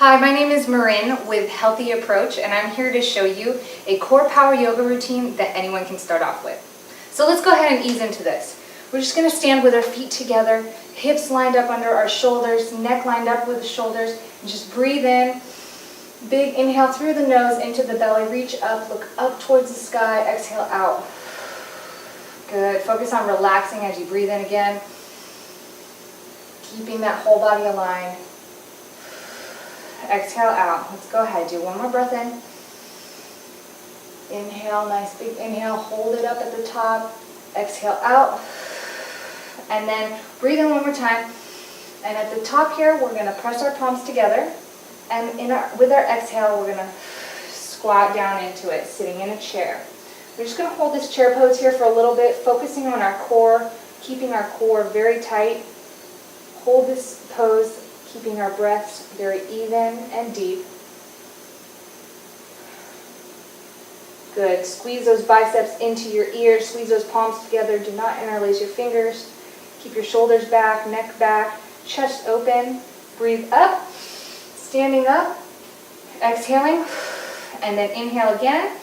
Hi, my name is Marin with Healthy Approach, and I'm here to show you a core power yoga routine that anyone can start off with. So let's go ahead and ease into this. We're just going to stand with our feet together, hips lined up under our shoulders, neck lined up with the shoulders, and just breathe in. Big inhale through the nose into the belly, reach up, look up towards the sky, exhale out. Good. Focus on relaxing as you breathe in again, keeping that whole body aligned. Exhale out. Let's go ahead. Do one more breath in. Inhale, nice big inhale. Hold it up at the top. Exhale out. And then breathe in one more time. And at the top here, we're going to press our palms together. And with our exhale, we're going to squat down into it, sitting in a chair. We're just going to hold this chair pose here for a little bit, focusing on our core, keeping our core very tight. Hold this pose, keeping our breaths very even and deep. Good. Squeeze those biceps into your ears. Squeeze those palms together. Do not interlace your fingers. Keep your shoulders back, neck back, chest open. Breathe up, standing up, exhaling, and then inhale again.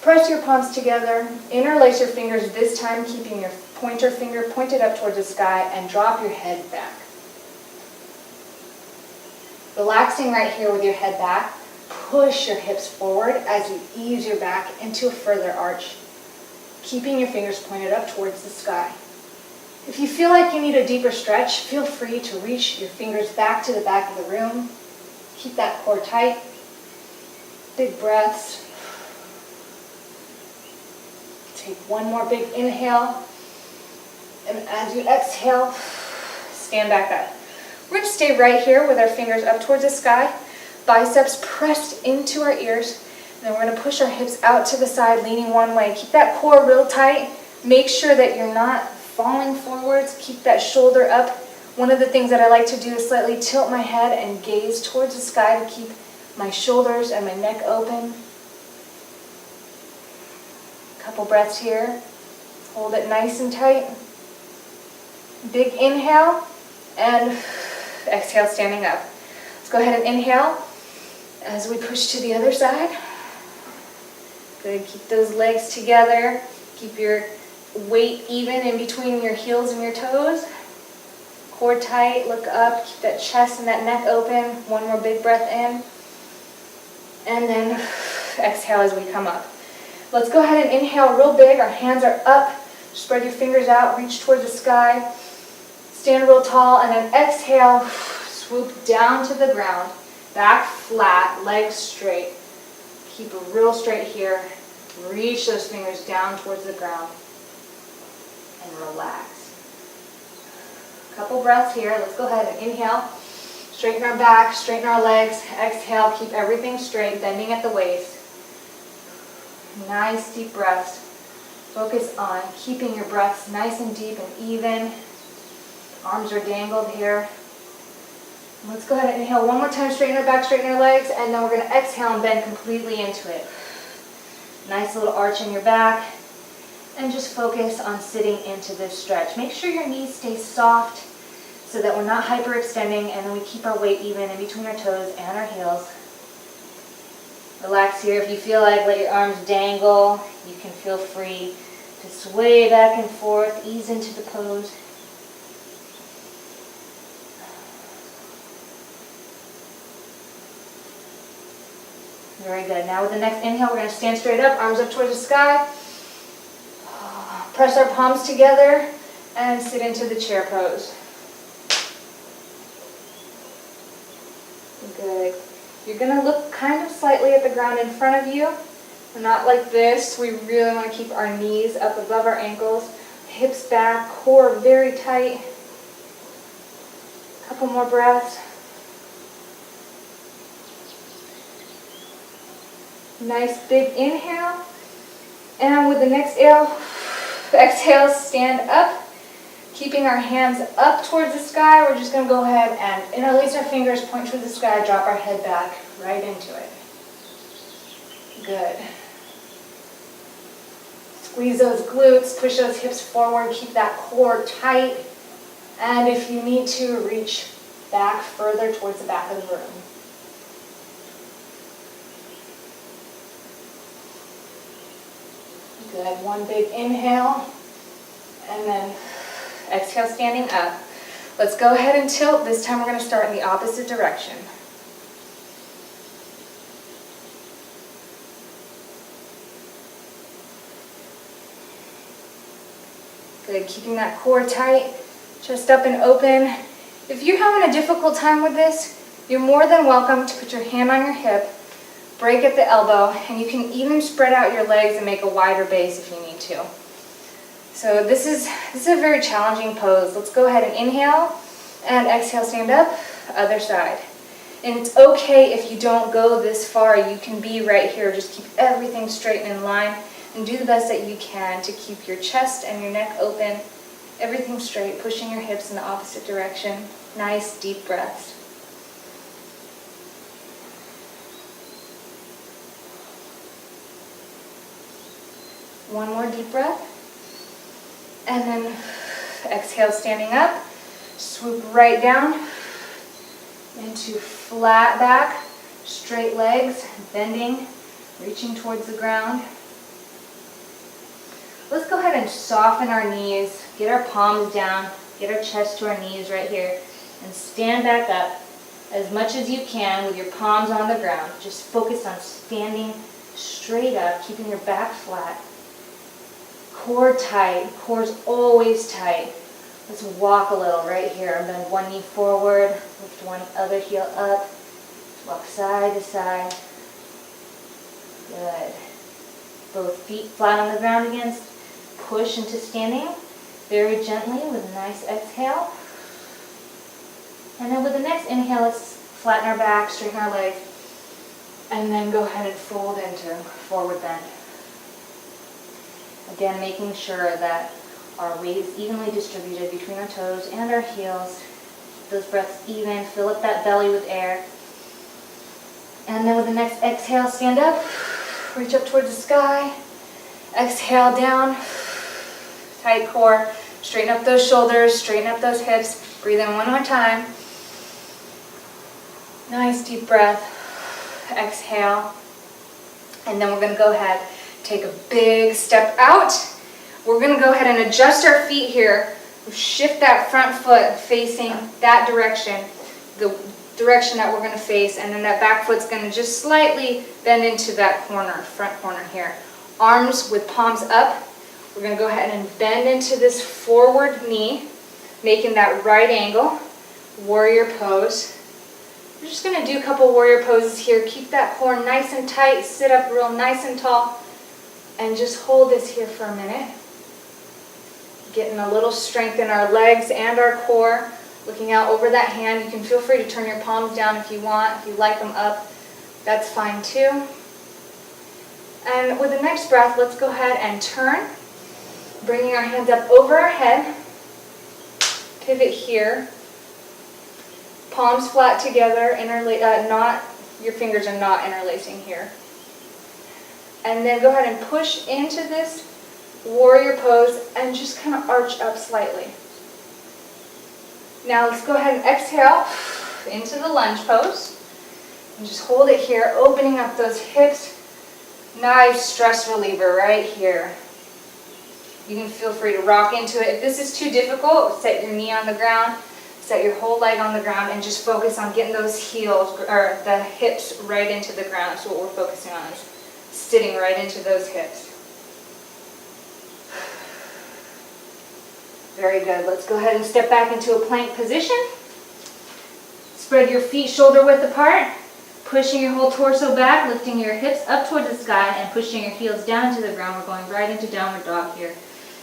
Press your palms together. Interlace your fingers, this time keeping your pointer finger pointed up towards the sky, and drop your head back. Relaxing right here with your head back, push your hips forward as you ease your back into a further arch, keeping your fingers pointed up towards the sky. If you feel like you need a deeper stretch, feel free to reach your fingers back to the back of the room. Keep that core tight. Big breaths. Take one more big inhale. And as you exhale, stand back up. We're going to stay right here with our fingers up towards the sky, biceps pressed into our ears. And then we're going to push our hips out to the side, leaning one way. Keep that core real tight. Make sure that you're not falling forwards. Keep that shoulder up. One of the things that I like to do is slightly tilt my head and gaze towards the sky to keep my shoulders and my neck open. A couple breaths here. Hold it nice and tight. Big inhale and exhale, standing up. Let's go ahead and inhale as we push to the other side. Good. Keep those legs together. Keep your weight even in between your heels and your toes. Core tight. Look up. Keep that chest and that neck open. One more big breath in. And then exhale as we come up. Let's go ahead and inhale real big. Our hands are up. Spread your fingers out. Reach towards the sky. Stand real tall, and then exhale, swoop down to the ground, back flat, legs straight. Keep it real straight here. Reach those fingers down towards the ground and relax. A couple breaths here. Let's go ahead and inhale. Straighten our back, straighten our legs. Exhale, keep everything straight, bending at the waist. Nice deep breaths. Focus on keeping your breaths nice and deep and even. Arms are dangled here. Let's go ahead and inhale one more time, straighten our back, straighten our legs, and then we're going to exhale and bend completely into it. Nice little arch in your back, and just focus on sitting into this stretch. Make sure your knees stay soft so that we're not hyperextending, and then we keep our weight even in between our toes and our heels. Relax here. If you feel like let your arms dangle, you can feel free to sway back and forth, ease into the pose. Very good. Now with the next inhale, we're going to stand straight up, arms up towards the sky. Press our palms together and sit into the chair pose. Good. You're going to look kind of slightly at the ground in front of you. We're not like this. We really want to keep our knees up above our ankles, hips back, core very tight. A couple more breaths. Nice big inhale, and with the next exhale, stand up, keeping our hands up towards the sky. We're just going to go ahead and interlace our fingers, point towards the sky, drop our head back right into it. Good. Squeeze those glutes, push those hips forward, keep that core tight, and if you need to, reach back further towards the back of the room. Good, one big inhale, and then exhale, standing up. Let's go ahead and tilt. This time we're going to start in the opposite direction. Good, keeping that core tight, chest up and open. If you're having a difficult time with this, you're more than welcome to put your hand on your hip, break at the elbow, and you can even spread out your legs and make a wider base if you need to. So this is a very challenging pose. Let's go ahead and inhale and exhale, stand up, other side. And it's okay if you don't go this far. You can be right here. Just keep everything straight and in line and do the best that you can to keep your chest and your neck open, everything straight, pushing your hips in the opposite direction. Nice deep breaths. One more deep breath. And then exhale, standing up. Swoop right down into flat back, straight legs, bending, reaching towards the ground. Let's go ahead and soften our knees, get our palms down, get our chest to our knees right here, and stand back up as much as you can with your palms on the ground. Just focus on standing straight up, keeping your back flat. Core tight, core's always tight. Let's walk a little right here. Bend one knee forward, lift one other heel up, walk side to side. Good. Both feet flat on the ground again. Push into standing very gently with a nice exhale. And then with the next inhale, let's flatten our back, straighten our legs, and then go ahead and fold into forward bend. Again, making sure that our weight is evenly distributed between our toes and our heels. Keep those breaths even, fill up that belly with air. And then with the next exhale, stand up, reach up towards the sky. Exhale down, tight core, straighten up those shoulders, straighten up those hips. Breathe in one more time. Nice deep breath. Exhale. And then we're going to go ahead, take a big step out. We're going to go ahead and adjust our feet here. Shift that front foot facing that direction, the direction that we're going to face, and then that back foot's going to just slightly bend into that corner, front corner here. Arms with palms up. We're going to go ahead and bend into this forward knee, making that right angle, warrior pose. We're just going to do a couple warrior poses here. Keep that core nice and tight, sit up real nice and tall, and just hold this here for a minute. Getting a little strength in our legs and our core. Looking out over that hand. You can feel free to turn your palms down if you want. If you like them up, that's fine too. And with the next breath, let's go ahead and turn. Bringing our hands up over our head. Pivot here. Palms flat together. Your fingers are not interlacing here. And then go ahead and push into this warrior pose and just kind of arch up slightly. Now let's go ahead and exhale into the lunge pose. And just hold it here, opening up those hips. Nice stress reliever right here. You can feel free to rock into it. If this is too difficult, set your knee on the ground, set your whole leg on the ground, and just focus on getting those heels, or the hips right into the ground. So what we're focusing on is sitting right into those hips. Very good. Let's go ahead and step back into a plank position. Spread your feet shoulder width apart, pushing your whole torso back, lifting your hips up towards the sky, and pushing your heels down to the ground. We're going right into downward dog here.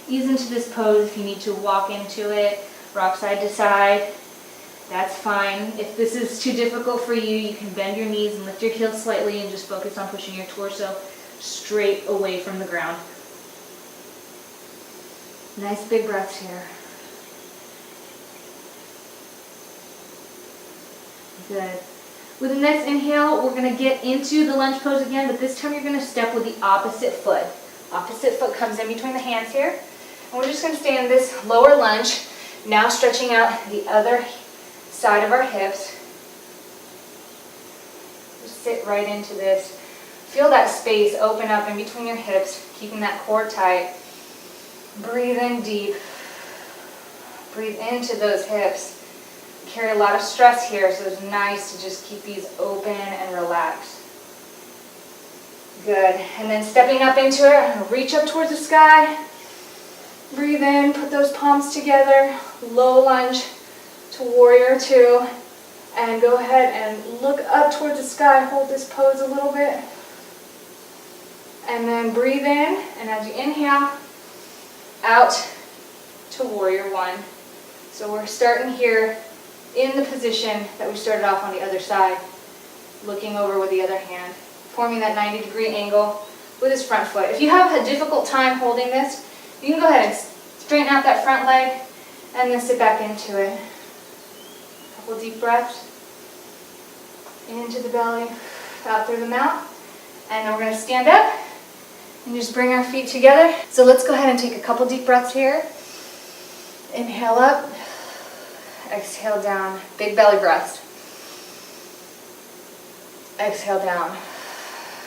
Ease into this pose if you need to walk into it, rock side to side. That's fine. If this is too difficult for you, you can bend your knees and lift your heels slightly and just focus on pushing your torso straight away from the ground. Nice big breaths here. Good. With the next inhale, we're going to get into the lunge pose again, but this time you're going to step with the opposite foot. Opposite foot comes in between the hands here. And we're just going to stay in this lower lunge, now stretching out the other side of our hips. Just sit right into this Feel that space open up in between your hips, keeping that core tight. Breathe in deep. Breathe into those hips. You carry a lot of stress here, so it's nice to just keep these open and relaxed. Good. And then stepping up into it, reach up towards the sky. Breathe in, put those palms together. Low lunge to warrior two. And go ahead and look up towards the sky. Hold this pose a little bit. And then breathe in, and as you inhale, out to warrior one. So we're starting here in the position that we started off on the other side, looking over with the other hand, forming that 90-degree angle with his front foot. If you have a difficult time holding this, you can go ahead and straighten out that front leg and then sit back into it. Couple deep breaths into the belly, out through the mouth. And then we're going to stand up and just bring our feet together. So let's go ahead and take a couple deep breaths here. Inhale up, exhale down, big belly breaths. Exhale down.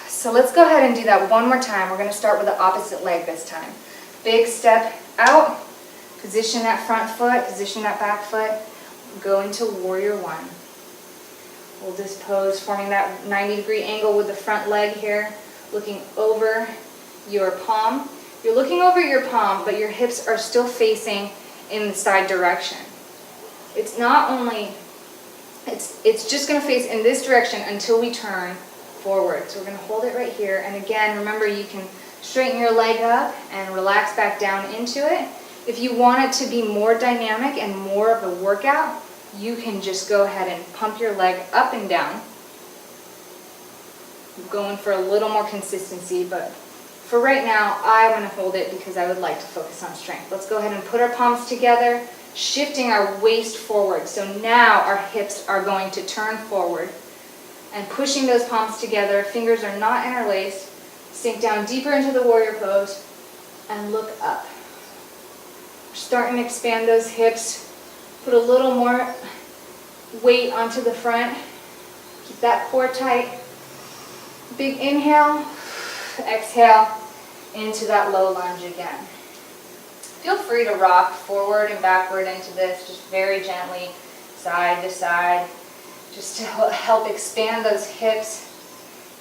So let's go ahead and do that one more time. We're going to start with the opposite leg this time. Big step out, position that front foot, position that back foot, go into warrior one. Hold this pose, forming that 90-degree angle with the front leg here, looking over your palm. You're looking over your palm, but your hips are still facing in the side direction. It's not only, it's just going to face in this direction until we turn forward. So we're going to hold it right here. And again, remember, you can straighten your leg up and relax back down into it. If you want it to be more dynamic and more of a workout, you can just go ahead and pump your leg up and down. I'm going for a little more consistency, but for right now, I want to hold it because I would like to focus on strength. Let's go ahead and put our palms together, shifting our waist forward. So now our hips are going to turn forward and pushing those palms together. Fingers are not interlaced. Sink down deeper into the warrior pose and look up. We're starting to expand those hips. Put a little more weight onto the front. Keep that core tight. Big inhale. Exhale into that low lunge again. Feel free to rock forward and backward into this, just very gently, side to side, just to help expand those hips.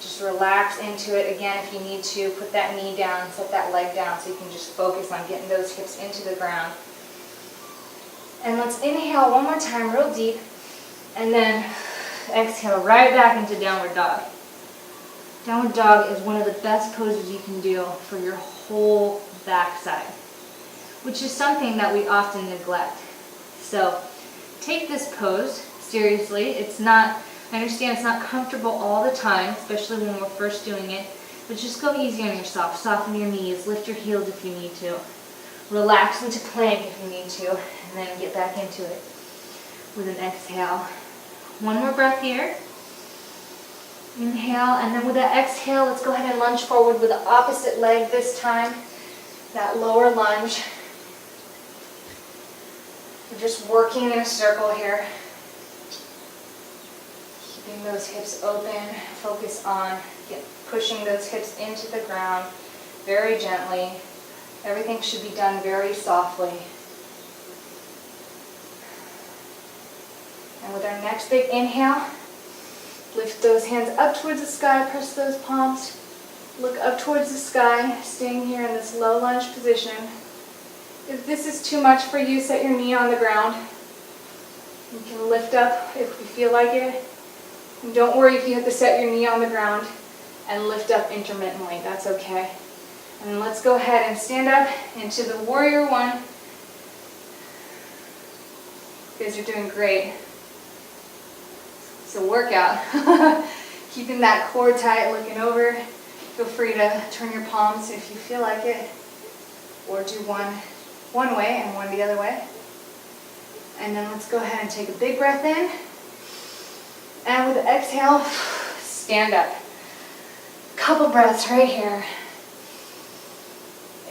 Just relax into it. Again, if you need to, put that knee down, set that leg down so you can just focus on getting those hips into the ground. And let's inhale one more time real deep, and then exhale right back into downward dog. Downward dog is one of the best poses you can do for your whole backside, which is something that we often neglect. So take this pose seriously. It's not, I understand it's not comfortable all the time, especially when we're first doing it, but just go easy on yourself. Soften your knees, lift your heels if you need to. Relax into plank if you need to, and then get back into it with an exhale. One more breath here. Inhale, and then with that exhale, let's go ahead and lunge forward with the opposite leg this time. That lower lunge. We're just working in a circle here. Keeping those hips open. Focus on pushing those hips into the ground very gently. Everything should be done very softly. And with our next big inhale, lift those hands up towards the sky, press those palms, look up towards the sky, staying here in this low lunge position. If this is too much for you, set your knee on the ground. You can lift up if you feel like it. And don't worry if you have to set your knee on the ground and lift up intermittently, that's okay. And then let's go ahead and stand up into the warrior one. You guys are doing great. It's a workout. Keeping that core tight, looking over. Feel free to turn your palms if you feel like it, or do one way and one the other way. And then let's go ahead and take a big breath in. And with the exhale, stand up. Couple breaths right here.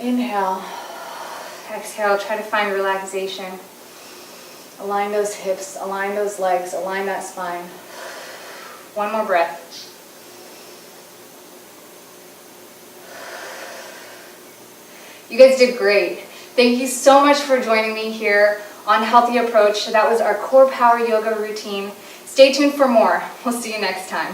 Inhale. Exhale, try to find relaxation. Align those hips, align those legs, align that spine. One more breath. You guys did great. Thank you so much for joining me here on Healthy Approach. That was our core power yoga routine. Stay tuned for more. We'll see you next time.